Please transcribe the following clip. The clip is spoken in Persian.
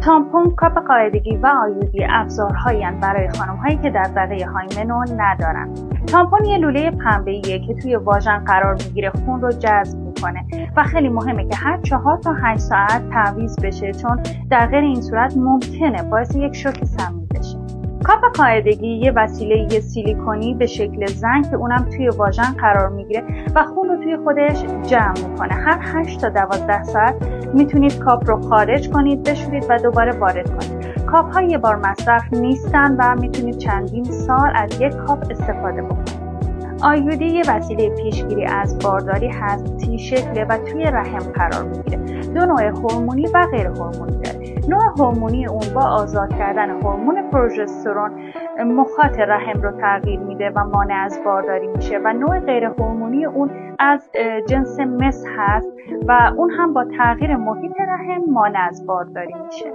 تامپون، کاپ قاعدگی و آیودی ابزارهایی برای خانم‌هایی که دغدغه هایمنو ندارن. تامپون یه لوله پنبه‌ایه که توی واژن قرار میگیره، خون رو جذب میکنه و خیلی مهمه که هر 4 تا 8 ساعت تعویض بشه، چون در غیر این صورت ممکنه باعث یک شوک سمی بشه. کاپ قاعدگی یه وسیله سیلیکونی به شکل زنگ که اونم توی واژن قرار میگیره و خون رو توی خودش جمع میکنه. هر 8 تا 12 ساعت میتونید کاپ رو خارج کنید، بشورید و دوباره وارد کنید. کاپ ها یه بار مصرف نیستن و میتونید چندین سال از یک کاپ استفاده بکنید. آیودی یه وسیله پیشگیری از بارداری هست، تی شکله و توی رحم قرار میگیره. 2 نوع هورمونی و غیر هورمونی داره. نوع هورمونی اون با آزاد کردن هورمون پروژسترون مخاط رحم رو تغییر میده و مانع از بارداری میشه و نوع غیر هورمونی اون از جنس مس هست و اون هم با تغییر محیط رحم مانع از بارداری میشه.